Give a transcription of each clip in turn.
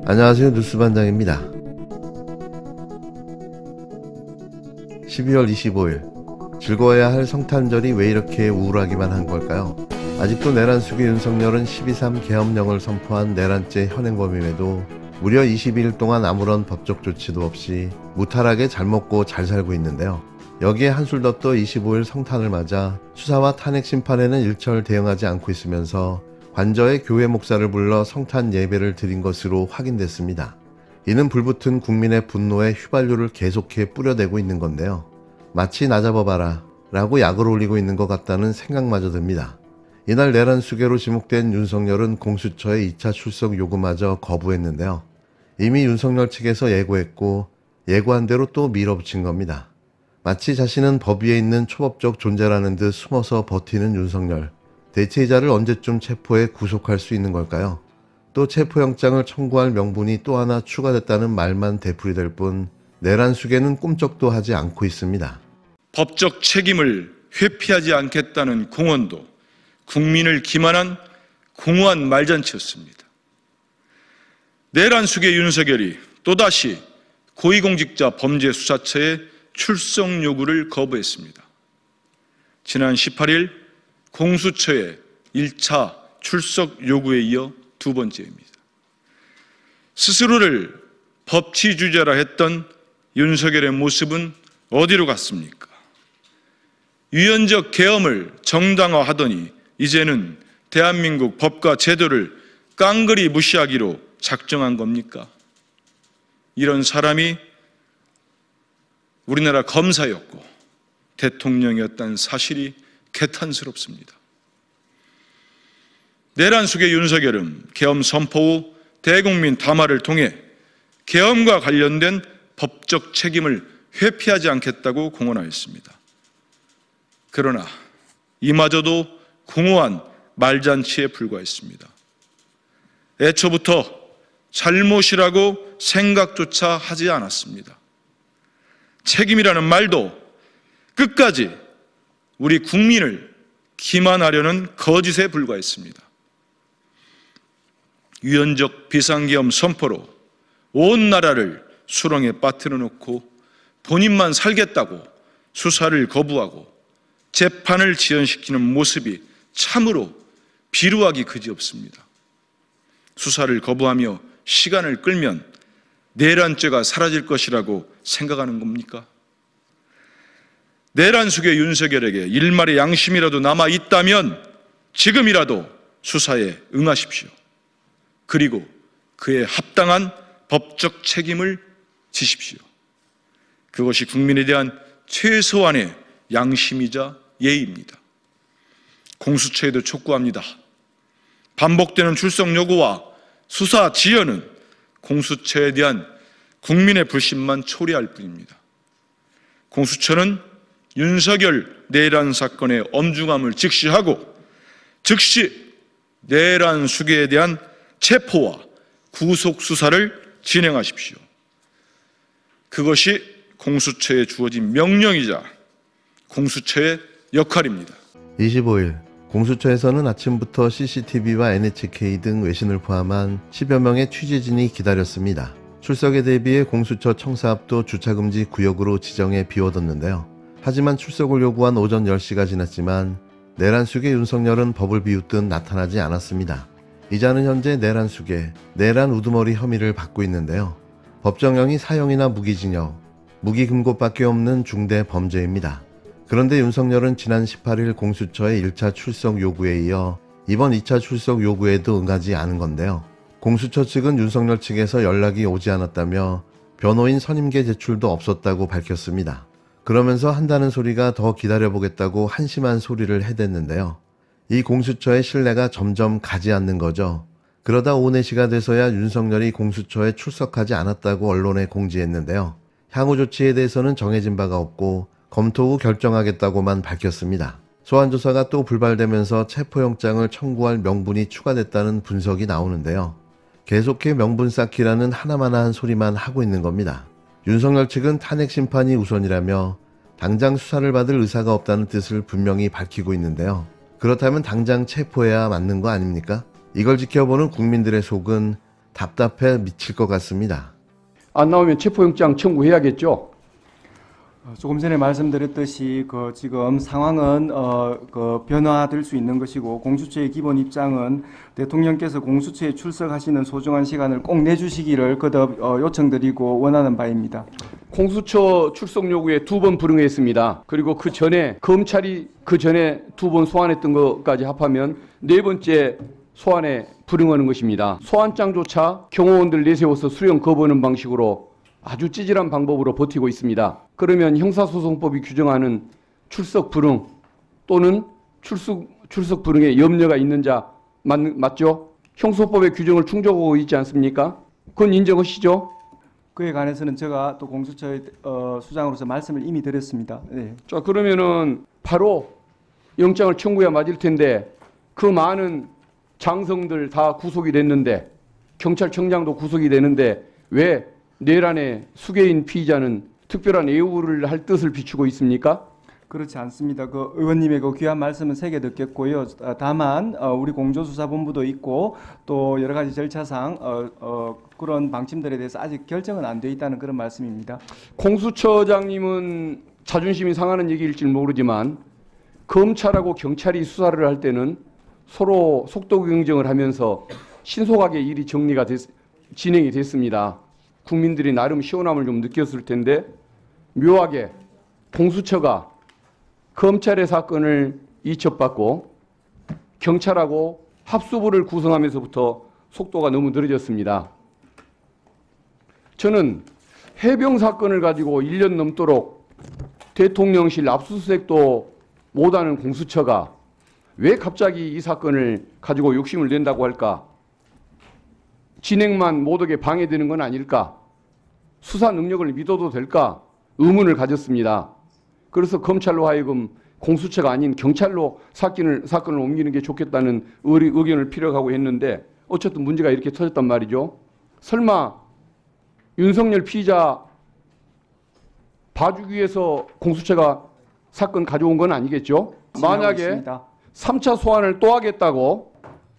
안녕하세요, 뉴스반장입니다. 12월 25일 즐거워야 할 성탄절이 왜 이렇게 우울하기만 한 걸까요? 아직도 내란숙의 윤석열은 12.3 계엄령을 선포한 내란죄 현행범임에도 무려 22일 동안 아무런 법적 조치도 없이 무탈하게 잘 먹고 잘 살고 있는데요. 여기에 한술 더 떠 25일 성탄을 맞아 수사와 탄핵 심판에는 일절 대응하지 않고 있으면서 관저에 교회 목사를 불러 성탄 예배를 드린 것으로 확인됐습니다. 이는 불붙은 국민의 분노에 휘발유를 계속해 뿌려대고 있는 건데요. 마치 나 잡아봐라 라고 약을 올리고 있는 것 같다는 생각마저 듭니다. 이날 내란 수괴로 지목된 윤석열은 공수처의 2차 출석 요구마저 거부했는데요. 이미 윤석열 측에서 예고했고 예고한 대로 또 밀어붙인 겁니다. 마치 자신은 법 위에 있는 초법적 존재라는 듯 숨어서 버티는 윤석열. 대체 이자를 언제쯤 체포해 구속할 수 있는 걸까요? 또 체포영장을 청구할 명분이 또 하나 추가됐다는 말만 되풀이될 뿐 내란 수괴는 꿈쩍도 하지 않고 있습니다. 법적 책임을 회피하지 않겠다는 공언도 국민을 기만한 공허한 말잔치였습니다. 내란 수괴 윤석열이 또다시 고위공직자 범죄수사처의 출석 요구를 거부했습니다. 지난 18일 공수처의 1차 출석 요구에 이어 두 번째입니다. 스스로를 법치주의자라 했던 윤석열의 모습은 어디로 갔습니까? 유연적 계엄을 정당화하더니 이제는 대한민국 법과 제도를 깡그리 무시하기로 작정한 겁니까? 이런 사람이 우리나라 검사였고 대통령이었다는 사실이 개탄스럽습니다. 내란 수괴 윤석열은 계엄 선포 후 대국민 담화를 통해 계엄과 관련된 법적 책임을 회피하지 않겠다고 공언하였습니다. 그러나 이마저도 공허한 말잔치에 불과했습니다. 애초부터 잘못이라고 생각조차 하지 않았습니다. 책임이라는 말도 끝까지 우리 국민을 기만하려는 거짓에 불과했습니다. 유연적 비상계엄 선포로 온 나라를 수렁에 빠뜨려 놓고 본인만 살겠다고 수사를 거부하고 재판을 지연시키는 모습이 참으로 비루하기 그지없습니다. 수사를 거부하며 시간을 끌면 내란죄가 사라질 것이라고 생각하는 겁니까? 내란 수괴 윤석열에게 일말의 양심이라도 남아있다면 지금이라도 수사에 응하십시오. 그리고 그에 합당한 법적 책임을 지십시오. 그것이 국민에 대한 최소한의 양심이자 예의입니다. 공수처에도 촉구합니다. 반복되는 출석 요구와 수사 지연은 공수처에 대한 국민의 불신만 초래할 뿐입니다. 공수처는 윤석열 내란 사건의 엄중함을 직시하고 즉시 내란 수괴에 대한 체포와 구속 수사를 진행하십시오. 그것이 공수처에 주어진 명령이자 공수처의 역할입니다. 25일 공수처에서는 아침부터 CCTV와 NHK 등 외신을 포함한 10여 명의 취재진이 기다렸습니다. 출석에 대비해 공수처 청사 앞도 주차금지 구역으로 지정해 비워뒀는데요. 하지만 출석을 요구한 오전 10시가 지났지만 내란 수괴 윤석열은 법을 비웃듯 나타나지 않았습니다. 이자는 현재 내란 수괴, 내란 우두머리 혐의를 받고 있는데요. 법정형이 사형이나 무기징역, 무기금고밖에 없는 중대 범죄입니다. 그런데 윤석열은 지난 18일 공수처의 1차 출석 요구에 이어 이번 2차 출석 요구에도 응하지 않은 건데요. 공수처 측은 윤석열 측에서 연락이 오지 않았다며 변호인 선임계 제출도 없었다고 밝혔습니다. 그러면서 한다는 소리가 더 기다려보겠다고 한심한 소리를 해댔는데요. 이 공수처의 신뢰가 점점 가지 않는 거죠. 그러다 오후 4시가 돼서야 윤석열이 공수처에 출석하지 않았다고 언론에 공지했는데요. 향후 조치에 대해서는 정해진 바가 없고 검토 후 결정하겠다고만 밝혔습니다. 소환조사가 또 불발되면서 체포영장을 청구할 명분이 추가됐다는 분석이 나오는데요. 계속해 명분 쌓기라는 하나마나한 소리만 하고 있는 겁니다. 윤석열 측은 탄핵 심판이 우선이라며 당장 수사를 받을 의사가 없다는 뜻을 분명히 밝히고 있는데요. 그렇다면 당장 체포해야 맞는 거 아닙니까? 이걸 지켜보는 국민들의 속은 답답해 미칠 것 같습니다. 안 나오면 체포영장 청구해야겠죠. 조금 전에 말씀드렸듯이 지금 상황은 변화될 수 있는 것이고, 공수처의 기본 입장은 대통령께서 공수처에 출석하시는 소중한 시간을 꼭 내주시기를 거듭 요청드리고 원하는 바입니다. 공수처 출석 요구에 2번 불응했습니다. 그리고 그 전에 검찰이 그 전에 2번 소환했던 것까지 합하면 4번째 소환에 불응하는 것입니다. 소환장조차 경호원들 내세워서 수령 거부하는 방식으로 아주 찌질한 방법으로 버티고 있습니다. 그러면 형사소송법이 규정하는 출석 불응 또는 출석 불응에 염려가 있는 자 맞죠? 형소법의 규정을 충족하고 있지 않습니까? 그건 인정하시죠? 그에 관해서는 제가 또 공수처의 수장으로서 말씀을 이미 드렸습니다. 네. 자, 그러면은 바로 영장을 청구해야 맞을 텐데 그 많은 장성들 다 구속이 됐는데 경찰청장도 구속이 되는데 왜 내란의 수괴인 피의자는 특별한 예우를 할 뜻을 비추고 있습니까? 그렇지 않습니다. 의원님의 귀한 말씀은 새겨 듣겠고요. 다만 우리 공조수사본부도 있고 또 여러 가지 절차상 그런 방침들에 대해서 아직 결정은 안 돼 있다는 그런 말씀입니다. 공수처장님은 자존심이 상하는 얘기일지 모르지만 검찰하고 경찰이 수사를 할 때는 서로 속도 경쟁을 하면서 신속하게 일이 진행이 됐습니다. 국민들이 나름 시원함을 좀 느꼈을 텐데 묘하게 공수처가 검찰의 사건을 이첩받고 경찰하고 합수부를 구성하면서부터 속도가 너무 느려졌습니다. 저는 해병 사건을 가지고 1년 넘도록 대통령실 압수수색도 못하는 공수처가 왜 갑자기 이 사건을 가지고 욕심을 낸다고 할까? 진행만 못하게 방해되는 건 아닐까? 수사 능력을 믿어도 될까? 의문을 가졌습니다. 그래서 검찰로 하여금 공수처가 아닌 경찰로 사건을 옮기는 게 좋겠다는 의견을 피력하고 했는데 어쨌든 문제가 이렇게 터졌단 말이죠. 설마 윤석열 피의자 봐주기 위해서 공수처가 사건 가져온 건 아니겠죠? 만약에 3차 소환을 또 하겠다고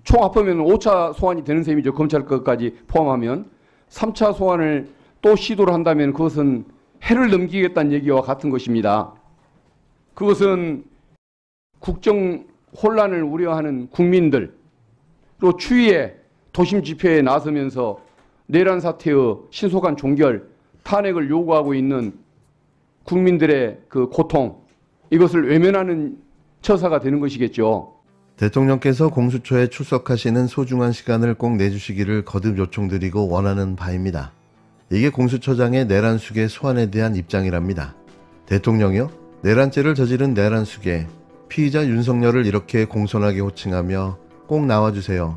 총 합하면 5차 소환이 되는 셈이죠. 검찰 것까지 포함하면 3차 소환을 또 시도를 한다면 그것은 해를 넘기겠다는 얘기와 같은 것입니다. 그것은 국정 혼란을 우려하는 국민들, 또 추위에 도심 집회에 나서면서 내란 사태의 신속한 종결, 탄핵을 요구하고 있는 국민들의 그 고통, 이것을 외면하는 처사가 되는 것이겠죠. 대통령께서 공수처에 출석하시는 소중한 시간을 꼭 내주시기를 거듭 요청드리고 원하는 바입니다. 이게 공수처장의 내란 수괴 소환에 대한 입장이랍니다. 대통령이요? 내란죄를 저지른 내란 수괴, 피의자 윤석열을 이렇게 공손하게 호칭하며 꼭 나와주세요.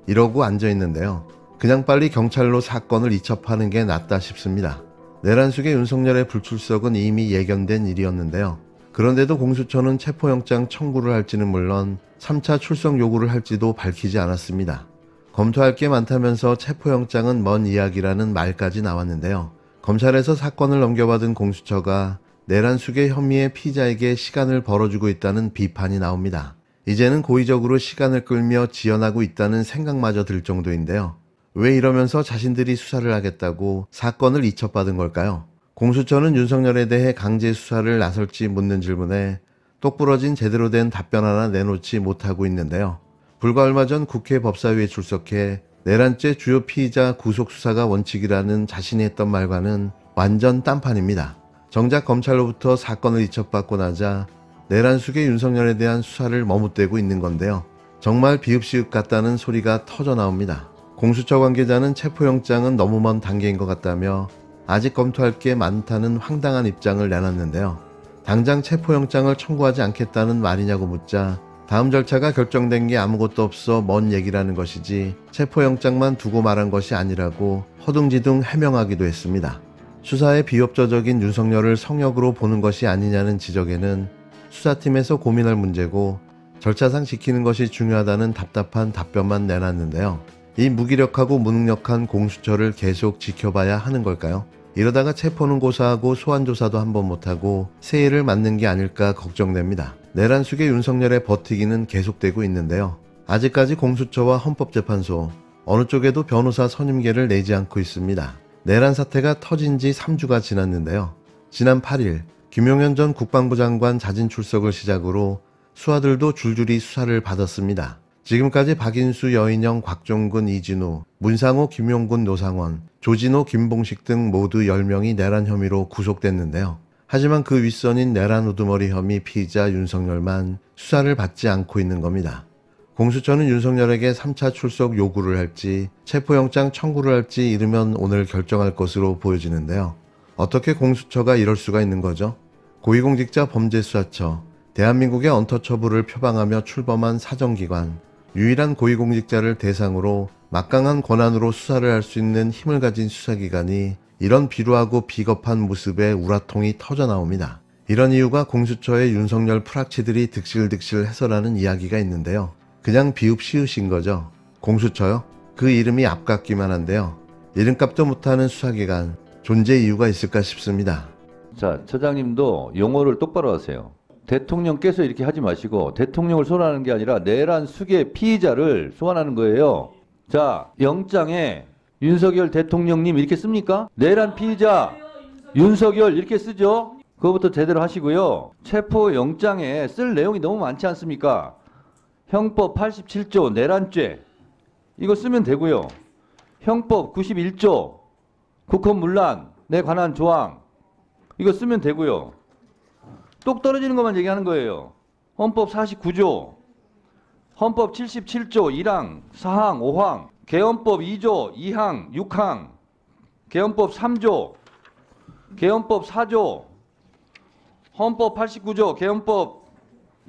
이러고 앉아있는데요. 그냥 빨리 경찰로 사건을 이첩하는 게 낫다 싶습니다. 내란 수괴 윤석열의 불출석은 이미 예견된 일이었는데요. 그런데도 공수처는 체포영장 청구를 할지는 물론 3차 출석 요구를 할지도 밝히지 않았습니다. 검토할 게 많다면서 체포영장은 먼 이야기라는 말까지 나왔는데요. 검찰에서 사건을 넘겨받은 공수처가 내란 수괴 혐의의 피의자에게 시간을 벌어주고 있다는 비판이 나옵니다. 이제는 고의적으로 시간을 끌며 지연하고 있다는 생각마저 들 정도인데요. 왜 이러면서 자신들이 수사를 하겠다고 사건을 이첩받은 걸까요? 공수처는 윤석열에 대해 강제 수사를 나설지 묻는 질문에 똑부러진 제대로 된 답변 하나 내놓지 못하고 있는데요. 불과 얼마 전 국회 법사위에 출석해 내란죄 주요 피의자 구속 수사가 원칙이라는 자신이 했던 말과는 완전 딴판입니다. 정작 검찰로부터 사건을 이첩받고 나자 내란 수괴 윤석열에 대한 수사를 머뭇대고 있는 건데요. 정말 비읍시읍 같다는 소리가 터져 나옵니다. 공수처 관계자는 체포영장은 너무 먼 단계인 것 같다며 아직 검토할 게 많다는 황당한 입장을 내놨는데요. 당장 체포영장을 청구하지 않겠다는 말이냐고 묻자 다음 절차가 결정된 게 아무것도 없어 먼 얘기라는 것이지 체포영장만 두고 말한 것이 아니라고 허둥지둥 해명하기도 했습니다. 수사에 비협조적인 윤석열을 성역으로 보는 것이 아니냐는 지적에는 수사팀에서 고민할 문제고 절차상 지키는 것이 중요하다는 답답한 답변만 내놨는데요. 이 무기력하고 무능력한 공수처를 계속 지켜봐야 하는 걸까요? 이러다가 체포는 고사하고 소환조사도 한번 못하고 새해를 맞는 게 아닐까 걱정됩니다. 내란 속의 윤석열의 버티기는 계속되고 있는데요. 아직까지 공수처와 헌법재판소 어느 쪽에도 변호사 선임계를 내지 않고 있습니다. 내란 사태가 터진 지 3주가 지났는데요. 지난 8일 김용현 전 국방부 장관 자진 출석을 시작으로 수하들도 줄줄이 수사를 받았습니다. 지금까지 박인수, 여인영, 곽종근, 이진우, 문상호, 김용군, 노상원, 조진호, 김봉식 등 모두 10명이 내란 혐의로 구속됐는데요. 하지만 그 윗선인 내란 우두머리 혐의 피의자 윤석열만 수사를 받지 않고 있는 겁니다. 공수처는 윤석열에게 3차 출석 요구를 할지 체포영장 청구를 할지 이르면 오늘 결정할 것으로 보여지는데요. 어떻게 공수처가 이럴 수가 있는 거죠? 고위공직자 범죄수사처, 대한민국의 언터처블을 표방하며 출범한 사정기관, 유일한 고위공직자를 대상으로 막강한 권한으로 수사를 할 수 있는 힘을 가진 수사기관이 이런 비루하고 비겁한 모습에 우라통이 터져나옵니다. 이런 이유가 공수처의 윤석열 프락치들이 득실득실 해서라는 이야기가 있는데요. 그냥 비읍시으신 거죠. 공수처요? 그 이름이 앞같기만 한데요. 이름값도 못하는 수사기관, 존재 이유가 있을까 싶습니다. 자, 처장님도 용어를 똑바로 하세요. 대통령께서 이렇게 하지 마시고 대통령을 소환하는 게 아니라 내란 수계 피의자를 소환하는 거예요. 자, 영장에 윤석열 대통령님 이렇게 씁니까? 내란 피의자 윤석열 이렇게 쓰죠? 그거부터 제대로 하시고요. 체포 영장에 쓸 내용이 너무 많지 않습니까? 형법 87조 내란죄 이거 쓰면 되고요. 형법 91조 국헌문란에 관한 조항 이거 쓰면 되고요. 똑 떨어지는 것만 얘기하는 거예요. 헌법 49조, 헌법 77조 1항, 4항, 5항, 개헌법 2조, 2항, 6항, 개헌법 3조, 개헌법 4조, 헌법 89조, 개헌법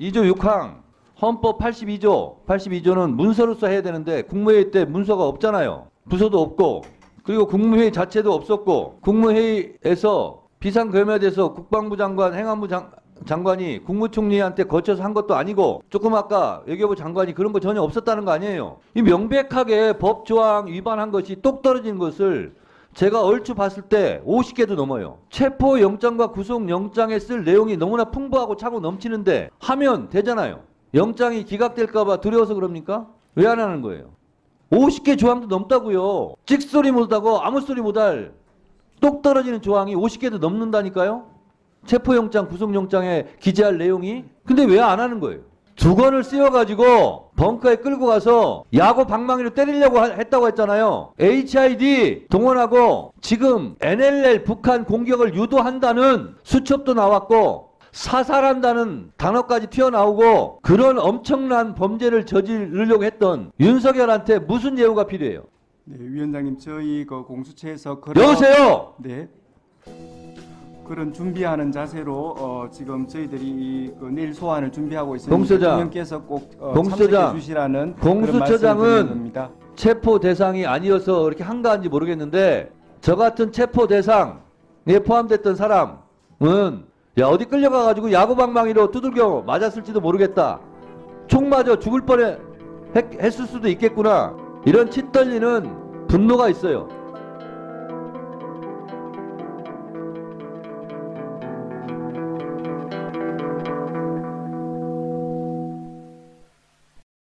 2조 6항, 헌법 82조는 문서로서 해야 되는데 국무회의 때 문서가 없잖아요. 부서도 없고 그리고 국무회의 자체도 없었고 국무회의에서 비상검열돼서 국방부 장관, 행안부 장관이 국무총리한테 거쳐서 한 것도 아니고 조금 아까 외교부 장관이 그런 거 전혀 없었다는 거 아니에요. 이 명백하게 법조항 위반한 것이 똑 떨어진 것을 제가 얼추 봤을 때 50개도 넘어요. 체포영장과 구속영장에 쓸 내용이 너무나 풍부하고 차고 넘치는데 하면 되잖아요. 영장이 기각될까 봐 두려워서 그럽니까? 왜 안 하는 거예요? 50개 조항도 넘다고요. 찍소리 못하고 아무 소리 못할 똑 떨어지는 조항이 50개도 넘는다니까요. 체포영장, 구속영장에 기재할 내용이. 근데 왜 안 하는 거예요? 두건을 씌워가지고 벙커에 끌고 가서 야구 방망이로 때리려고 했다고 했잖아요. HID 동원하고 지금 NLL 북한 공격을 유도한다는 수첩도 나왔고 사살한다는 단어까지 튀어나오고 그런 엄청난 범죄를 저지르려고 했던 윤석열한테 무슨 예우가 필요해요? 네, 위원장님 저희 그 공수처에서 여보세요. 네. 그런 준비하는 자세로 지금 저희들이 그 내일 소환을 준비하고 있습니다. 공수처장. 대통령께서 꼭 공수처장. 참석해 주시라는 공수처장은 체포 대상이 아니어서 이렇게 한가한지 모르겠는데 저 같은 체포 대상에 포함됐던 사람은 야 어디 끌려가가지고 야구방망이로 두들겨 맞았을지도 모르겠다. 총 맞아 죽을 뻔했을 수도 있겠구나. 이런 치 떨리는 분노가 있어요.